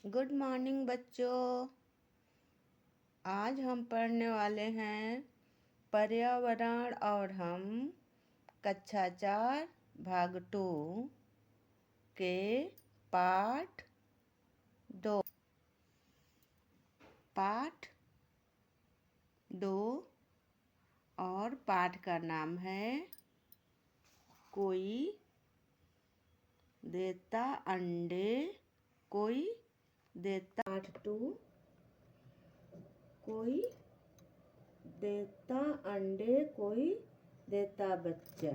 Good morning बच्चों। आज हम पढ़ने वाले हैं पर्यावरण और हम कक्षा 4 भाग 2 के पाठ 2 और पाठ का नाम है कोई देता अंडे कोई देता। पाठ 2 कोई देता अंडे कोई देता बच्चा।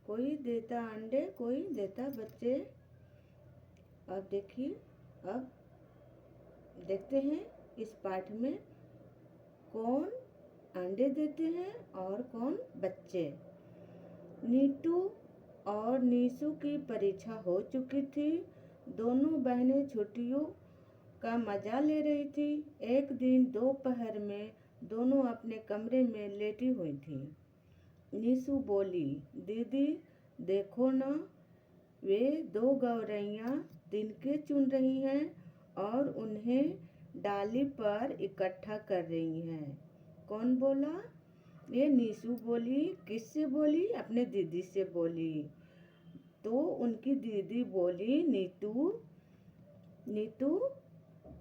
कोई देता अंडे कोई देता बच्चे। अब देखिए, अब देखते हैं इस पाठ में कौन अंडे देते हैं और कौन बच्चे। नीतू और नीसू की परीक्षा हो चुकी थी। दोनों बहनें छुट्टियों का मजा ले रही थी। एक दिन दोपहर में दोनों अपने कमरे में लेटी हुई थी। नीसू बोली, दीदी देखो ना, वे 2 गौरैया तिनके चुन रही हैं और उन्हें डाली पर इकट्ठा कर रही हैं। कौन बोला? ये नीसू बोली। किससे बोली? अपने दीदी से बोली। तो उनकी दीदी बोली, नीतू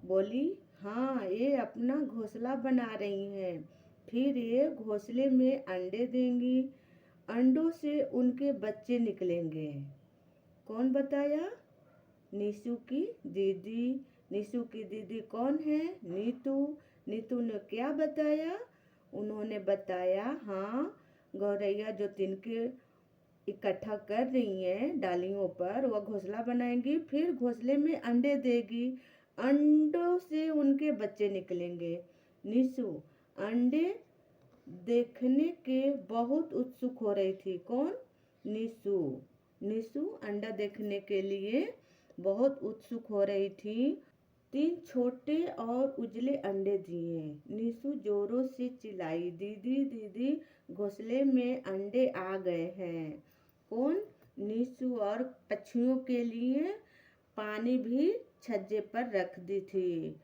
बोली, हाँ, ये अपना घोंसला बना रही हैं, फिर ये घोंसले में अंडे देंगी, अंडों से उनके बच्चे निकलेंगे। कौन बताया? नीसू की दीदी। नीसू की दीदी कौन है? नीतू। नीतू ने क्या बताया? उन्होंने बताया, हाँ, गौरैया जो तिनके इकट्ठा कर रही हैं डालियों पर, वह घोंसला बनाएंगी, फिर घोंसले में अंडे देगी, अंडों से उनके बच्चे निकलेंगे। नीसू अंडे देखने के बहुत उत्सुक हो रही थी। कौन? नीसू। नीसू अंडा देखने के लिए बहुत उत्सुक हो रही थी। 3 छोटे और उजले अंडे दिए। नीसू जोरों से चिल्लाई, दीदी दीदी, घोंसले में अंडे आ गए हैं। कौन? नीसू और पक्षियों के लिए पानी भी छज्जे पर रख दी थी।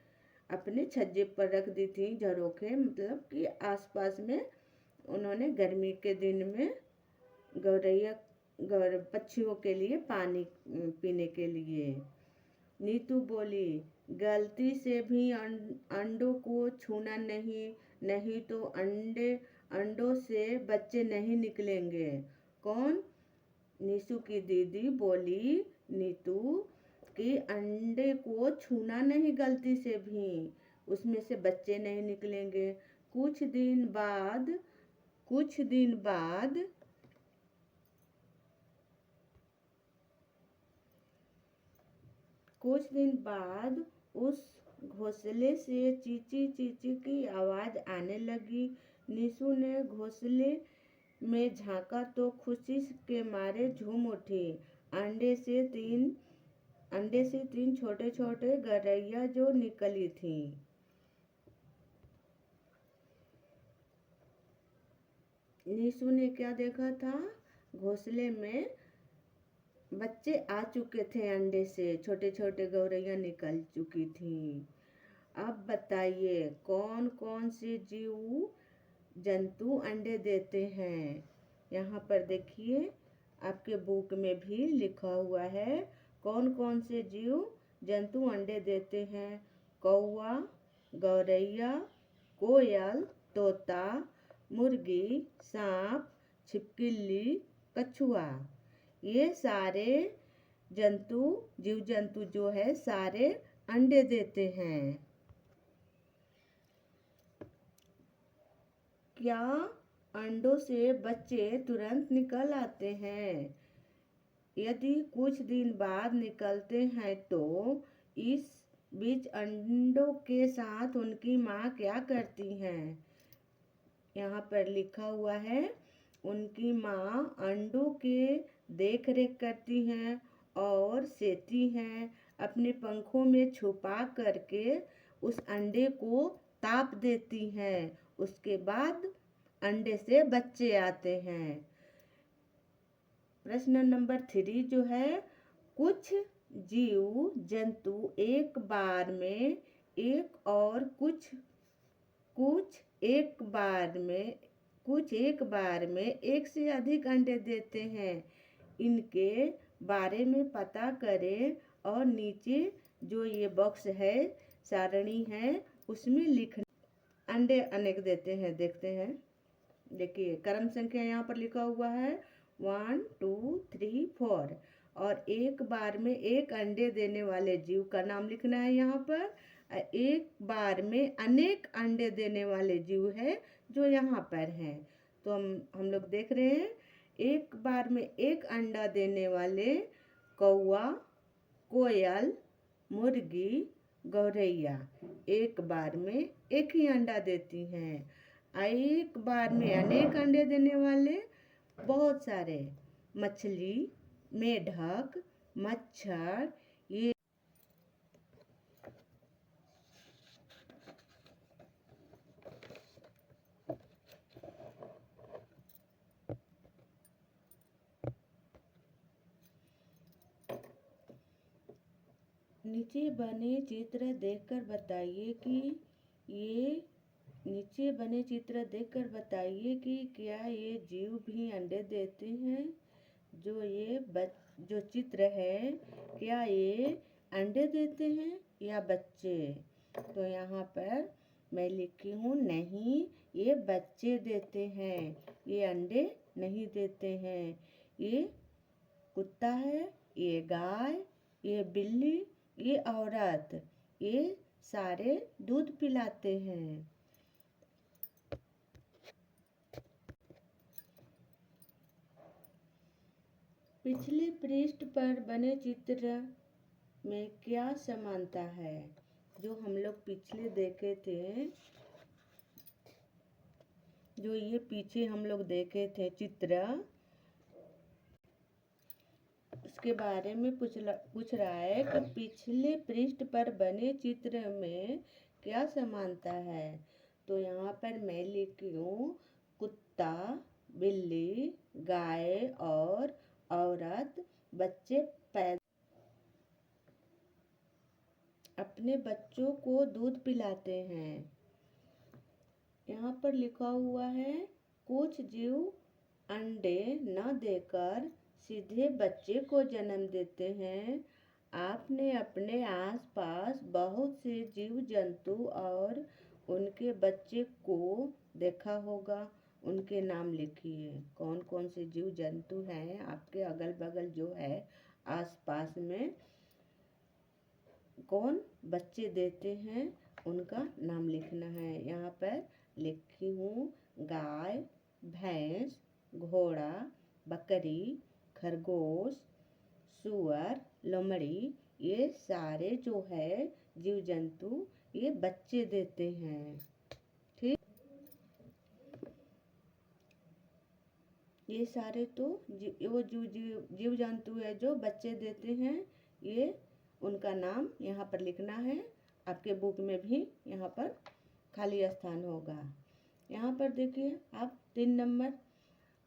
अपने छज्जे पर रख दी थी, झरोखे मतलब कि आसपास में। उन्होंने गर्मी के दिन में पक्षियों के लिए पानी पीने के लिए। नीतू बोली, गलती से भी अंडों को छूना नहीं तो अंडों से बच्चे नहीं निकलेंगे। कौन? नीसू की दीदी बोली, नीतू कि अंडे को छूना नहीं गलती से भी, उसमें से बच्चे नहीं निकलेंगे। कुछ दिन बाद उस घोंसले से चींची चींची की आवाज़ आने लगी। नीसू ने घोंसले में झांका तो खुशी के मारे झूम उठी। अंडे से तीन छोटे छोटे गौरैया जो निकली थी। नीसू ने क्या देखा था? घोंसले में बच्चे आ चुके थे, अंडे से छोटे छोटे गौरैया निकल चुकी थी। अब बताइए कौन कौन से जीव जंतु अंडे देते हैं। यहाँ पर देखिए, आपके बुक में भी लिखा हुआ है कौन कौन से जीव जंतु अंडे देते हैं। कौवा, गौरैया, कोयल, तोता, मुर्गी, सांप, छिपकली, कछुआ। ये सारे जीव जंतु जो है सारे अंडे देते हैं। क्या अंडों से बच्चे तुरंत निकल आते हैं? यदि कुछ दिन बाद निकलते हैं तो इस बीच अंडों के साथ उनकी माँ क्या करती हैं? यहाँ पर लिखा हुआ है, उनकी माँ अंडों के देख रेख करती हैं और सेती हैं, अपने पंखों में छुपा करके उस अंडे को ताप देती हैं। उसके बाद अंडे से बच्चे आते हैं। प्रश्न नंबर 3 जो है, कुछ जीव जंतु एक बार में एक और कुछ एक बार में एक से अधिक अंडे देते हैं। इनके बारे में पता करें और नीचे जो ये बॉक्स है, सारणी है, उसमें लिखना। अंडे अनेक देते हैं, देखते हैं। देखिए क्रम संख्या यहाँ पर लिखा हुआ है 1 2 3 4 और एक बार में एक अंडे देने वाले जीव का नाम लिखना है यहाँ पर। एक बार में अनेक अंडे देने वाले जीव है जो यहाँ पर हैं। तो हम लोग देख रहे हैं, एक बार में एक अंडा देने वाले कौआ, कोयल, मुर्गी, गौरैया एक बार में एक ही अंडा देती हैं। एक बार में अनेक अंडे देने वाले बहुत सारे मछली, मेढक, मच्छर, ये नीचे बने चित्र देखकर बताइए कि क्या ये जीव भी अंडे देते हैं। जो चित्र है, क्या ये अंडे देते हैं या बच्चे? तो यहाँ पर मैं लिखी हूँ नहीं, ये बच्चे देते हैं, ये अंडे नहीं देते हैं। ये कुत्ता है, ये गाय, ये बिल्ली, ये औरत, ये सारे दूध पिलाते हैं। पिछले पृष्ठ पर बने चित्र में क्या समानता है? जो हम लोग पिछले देखे थे, जो ये पीछे हम लोग देखे थे चित्र, उसके बारे में पूछ रहा है कि पिछले पृष्ठ पर बने चित्र में क्या समानता है। तो यहाँ पर मैं लिखी हूँ कुत्ता, बिल्ली, गाय और औरत बच्चे अपने बच्चों को दूध पिलाते हैं। यहाँ पर लिखा हुआ है कुछ जीव अंडे न देकर सीधे बच्चे को जन्म देते हैं। आपने अपने आसपास बहुत से जीव जंतु और उनके बच्चे को देखा होगा। उनके नाम लिखिए। कौन कौन से जीव जंतु हैं आपके अगल बगल जो है आसपास में, कौन बच्चे देते हैं, उनका नाम लिखना है। यहाँ पर लिखी हूँ गाय, भैंस, घोड़ा, बकरी, खरगोश, सूअर, लोमड़ी, ये सारे जो है जीव जंतु ये बच्चे देते हैं। ठीक, ये सारे तो वो जीव जंतु है जो बच्चे देते हैं, ये उनका नाम यहाँ पर लिखना है। आपके बुक में भी यहाँ पर खाली स्थान होगा। यहाँ पर देखिए आप 3 नंबर,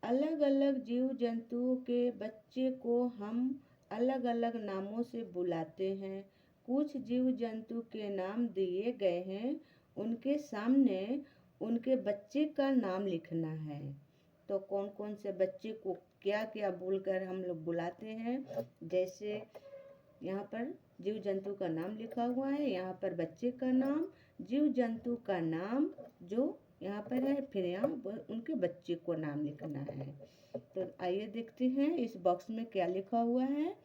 अलग अलग जीव जंतुओं के बच्चे को हम अलग अलग नामों से बुलाते हैं। कुछ जीव जंतु के नाम दिए गए हैं, उनके सामने उनके बच्चे का नाम लिखना है। तो कौन कौन से बच्चे को क्या क्या बोलकर हम लोग बुलाते हैं, जैसे यहाँ पर जीव जंतु का नाम लिखा हुआ है, यहाँ पर बच्चे का नाम, जीव जंतु का नाम जो यहाँ पर है, फिर यहाँ उनके बच्चे को नाम लिखना है। तो आइए देखते हैं इस बॉक्स में क्या लिखा हुआ है।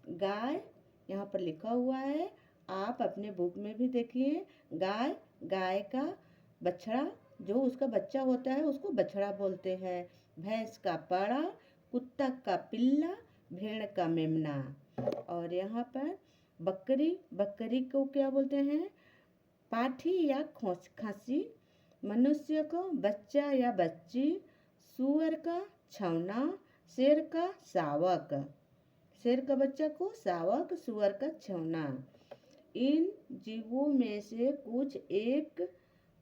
गाय यहाँ पर लिखा हुआ है, आप अपने बुक में भी देखिए। गाय का बछड़ा, जो उसका बच्चा होता है उसको बछड़ा बोलते हैं। भैंस का पाड़ा, कुत्ता का पिल्ला, भेड़ का मेमना। और यहाँ पर बकरी को क्या बोलते हैं, पाठी या खांसी। मनुष्य को बच्चा या बच्ची, सूअर का छौना, शेर का सावक, शेर का बच्चा को सावक, सूअर का छौना। इन जीवों में से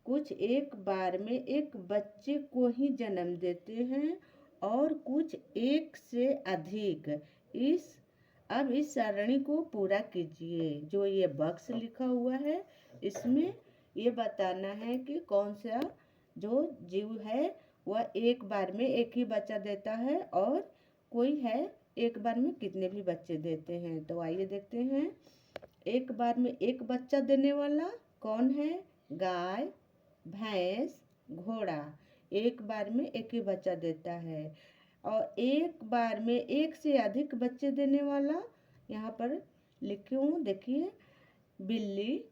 कुछ एक बार में एक बच्चे को ही जन्म देते हैं और कुछ एक से अधिक। इस अब इस सरणी को पूरा कीजिए। जो ये बॉक्स लिखा हुआ है इसमें ये बताना है कि कौन सा जो जीव है वह एक बार में एक ही बच्चा देता है और कोई है एक बार में कितने भी बच्चे देते हैं। तो आइए देखते हैं। एक बार में एक बच्चा देने वाला कौन है? गाय, भैंस, घोड़ा एक बार में एक ही बच्चा देता है। और एक बार में एक से अधिक बच्चे देने वाला यहाँ पर लिखी हूँ, देखिए बिल्ली।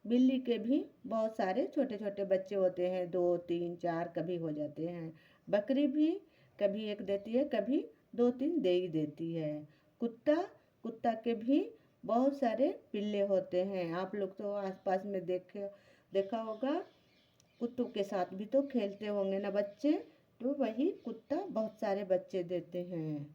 बिल्ली के भी बहुत सारे छोटे छोटे बच्चे होते हैं, 2 3 4 कभी हो जाते हैं। बकरी भी कभी एक देती है, कभी 2 3 दे ही देती है। कुत्ता, कुत्ता के भी बहुत सारे पिल्ले होते हैं। आप लोग तो आसपास में देखा होगा। कुत्तों के साथ भी तो खेलते होंगे ना बच्चे। तो वही कुत्ता बहुत सारे बच्चे देते हैं।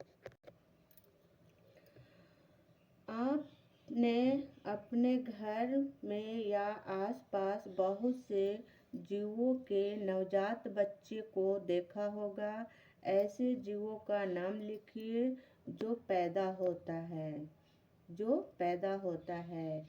आपने अपने घर में या आसपास बहुत से जीवों के नवजात बच्चे को देखा होगा। ऐसे जीवों का नाम लिखिए जो पैदा होता है। जो पैदा होता है,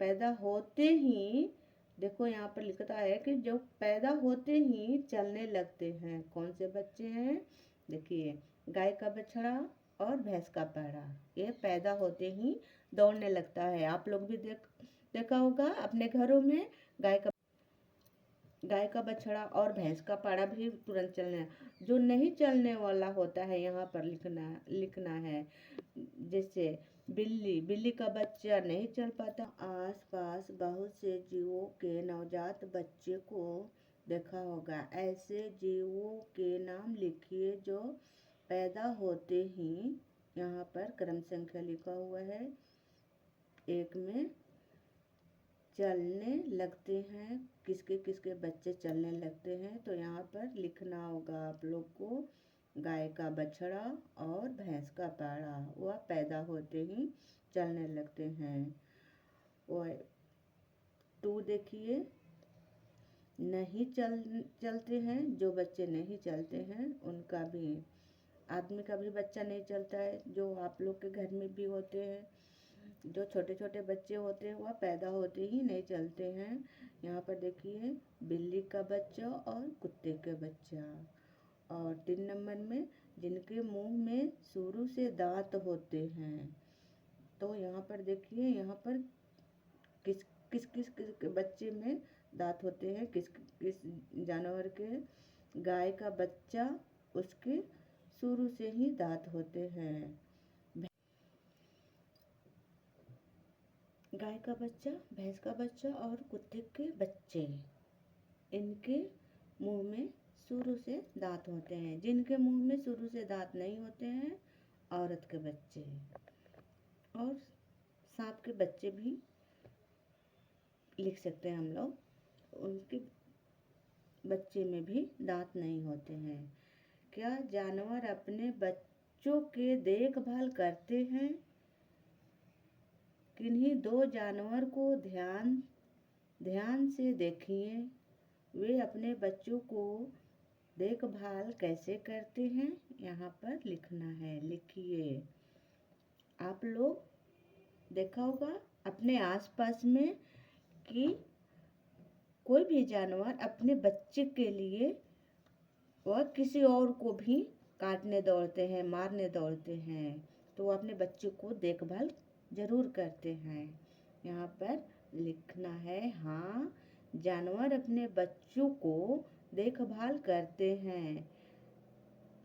पैदा होते ही देखो यहाँ पर लिखता है कि जो पैदा होते ही चलने लगते हैं। कौन से बच्चे हैं? देखिए, गाय का बछड़ा और भैंस का पैड़ा, ये पैदा होते ही दौड़ने लगता है। आप लोग भी देखा होगा अपने घरों में। गाय का बछड़ा और भैंस का पाड़ा भी तुरंत चलने। जो नहीं चलने वाला होता है यहाँ पर लिखना है। जैसे बिल्ली का बच्चा नहीं चल पाता। आसपास बहुत से जीवों के नवजात बच्चे को देखा होगा। ऐसे जीवों के नाम लिखिए जो पैदा होते ही, यहाँ पर क्रम संख्या लिखा हुआ है, एक में चलने लगते हैं। किसके किसके बच्चे चलने लगते हैं? तो यहाँ पर लिखना होगा आप लोग को, गाय का बछड़ा और भैंस का पाड़ा वह पैदा होते ही चलने लगते हैं। वह 2 देखिए, नहीं चलते हैं। जो बच्चे नहीं चलते हैं उनका भी, आदमी का भी बच्चा नहीं चलता है, जो आप लोग के घर में भी होते हैं। जो छोटे छोटे बच्चे होते हैं वह पैदा होते ही नहीं चलते हैं। यहाँ पर देखिए, बिल्ली का बच्चा और कुत्ते के बच्चा। और 3 नंबर में, जिनके मुंह में शुरू से दांत होते हैं। तो यहाँ पर देखिए, यहाँ पर किस किस किस किस के बच्चे में दांत होते हैं, किस किस जानवर के? गाय का बच्चा, उसके शुरू से ही दांत होते हैं। गाय का बच्चा, भैंस का बच्चा और कुत्ते के बच्चे, इनके मुंह में शुरू से दांत होते हैं। जिनके मुंह में शुरू से दांत नहीं होते हैं, औरत के बच्चे। और सांप के बच्चे भी लिख सकते हैं हम लोग, उनके बच्चे में भी दांत नहीं होते हैं। क्या जानवर अपने बच्चों के देखभाल करते हैं? किन्हीं 2 जानवर को ध्यान से देखिए। वे अपने बच्चों को देखभाल कैसे करते हैं? यहाँ पर लिखना है, लिखिए। आप लोग देखा होगा अपने आसपास में कि कोई भी जानवर अपने बच्चे के लिए वह किसी और को भी काटने दौड़ते हैं, मारने दौड़ते हैं। तो वो अपने बच्चे को देखभाल जरूर करते हैं। यहाँ पर लिखना है, हाँ, जानवर अपने बच्चों को देखभाल करते हैं।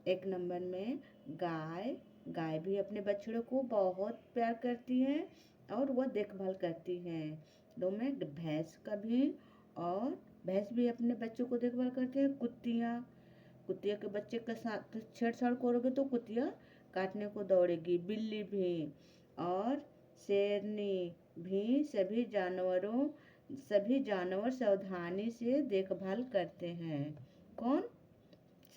1 नंबर में, गाय भी अपने बछड़ों को बहुत प्यार करती है और वह देखभाल करती है। 2 में भैंस का भी, और भैंस भी अपने बच्चों को देखभाल करती है। कुतिया के बच्चे के साथ छेड़छाड़ करोगे तो कुतिया काटने को दौड़ेगी। बिल्ली भी और शेरनी भी, सभी जानवर सावधानी से देखभाल करते हैं। कौन?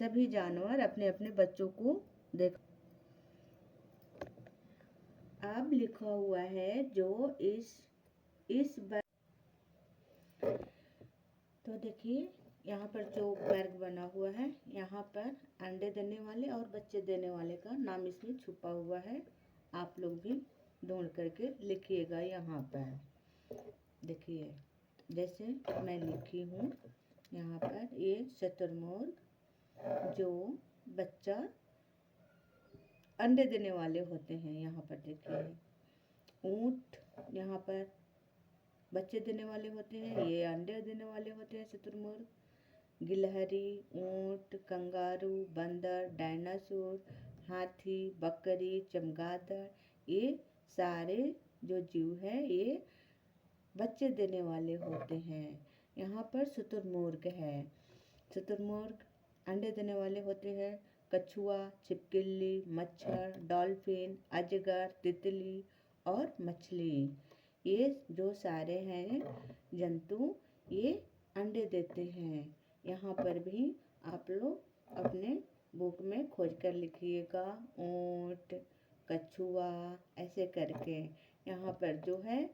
सभी जानवर अपने अपने बच्चों को देख। अब लिखा हुआ है जो इस बार, तो देखिए यहाँ पर जो वर्ग बना हुआ है, यहाँ पर अंडे देने वाले और बच्चे देने वाले का नाम इसमें छुपा हुआ है। आप लोग भी ढूंढ करके लिखिएगा यहाँ पर। देखिए जैसे मैं लिखी हूँ यहाँ पर, ये शुतुरमुर्ग जो बच्चा अंडे देने वाले होते हैं। यहाँ पर देखिए ऊँट यहाँ पर बच्चे देने वाले होते हैं, ये अंडे देने वाले होते हैं शुतुरमुर्ग। गिलहरी, ऊँट, कंगारू, बंदर, डायनासोर, हाथी, बकरी, चमगादड़, ये सारे जो जीव हैं ये बच्चे देने वाले होते हैं। यहाँ पर शुतुरमुर्ग है। शुतुरमुर्ग अंडे देने वाले होते हैं। कछुआ, छिपकली, मच्छर, डॉल्फिन, अजगर, तितली और मछली, ये जो सारे हैं जंतु ये अंडे देते हैं। यहाँ पर भी आप लोग अपने बुक में खोज कर लिखिएगा, ऊँट, कछुआ ऐसे करके। यहाँ पर जो है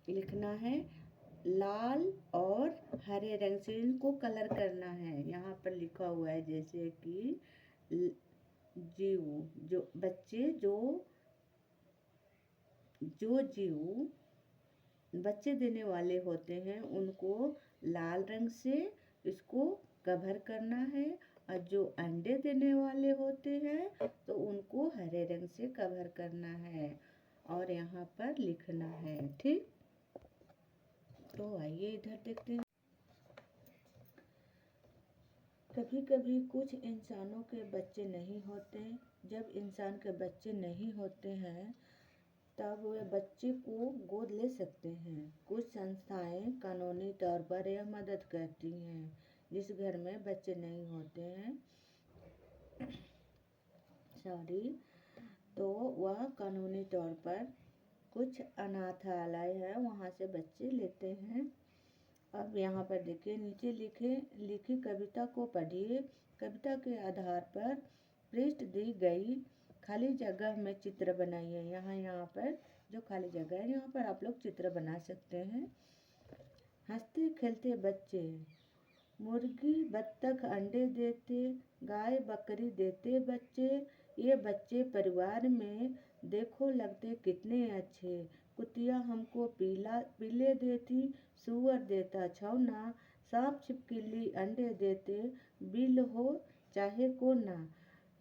लिखना है लाल और हरे रंग से, इनको कलर करना है। यहाँ पर लिखा हुआ है जैसे कि जीव, जो बच्चे जो जीव बच्चे देने वाले होते हैं उनको लाल रंग से इसको कवर करना है, और जो अंडे देने वाले होते हैं तो उनको हरे रंग से कवर करना है और यहाँ पर लिखना है। ठीक, तो आइए इधर देखते हैं। कभी कभी कुछ इंसानों के बच्चे नहीं होते। जब इंसान के बच्चे नहीं होते हैं तब वे बच्चे को गोद ले सकते हैं। कुछ संस्थाएं कानूनी तौर पर यह मदद करती हैं। जिस घर में बच्चे नहीं होते हैं तो वह कानूनी तौर पर कुछ अनाथालय है, वहाँ से बच्चे लेते हैं। अब यहाँ पर देखिए नीचे लिखी कविता को पढ़िए। कविता के आधार पर पृष्ठ दी गई खाली जगह में चित्र बनाइए। यहाँ पर जो खाली जगह है यहाँ पर आप लोग चित्र बना सकते हैं। हंसते खेलते बच्चे, मुर्गी बत्तख अंडे देते, गाय बकरी देते बच्चे, ये बच्चे परिवार में देखो लगते कितने अच्छे। कुतिया हमको पीले देती, सूअर देता छौना, सांप छिपकली अंडे देते, बिल हो चाहे कोना।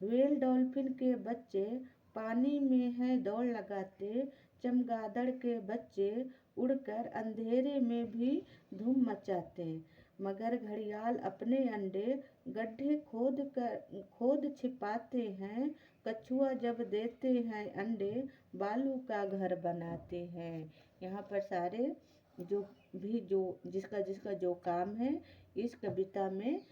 व्हेल डॉल्फिन के बच्चे पानी में है दौड़ लगाते, चमगादड़ के बच्चे उड़कर अंधेरे में भी धूम मचाते, मगर घड़ियाल अपने अंडे गड्ढे खोद छिपाते हैं, कछुआ जब देते हैं अंडे बालू का घर बनाते हैं। यहाँ पर सारे जो जिसका जो काम है इस कविता में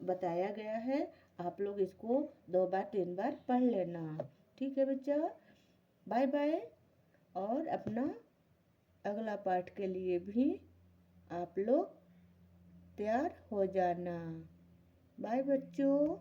बताया गया है। आप लोग इसको 2 बार 3 बार पढ़ लेना। ठीक है बच्चा, बाय बाय। और अपना अगला पाठ के लिए भी आप लोग तैयार हो जाना। बाय बच्चों।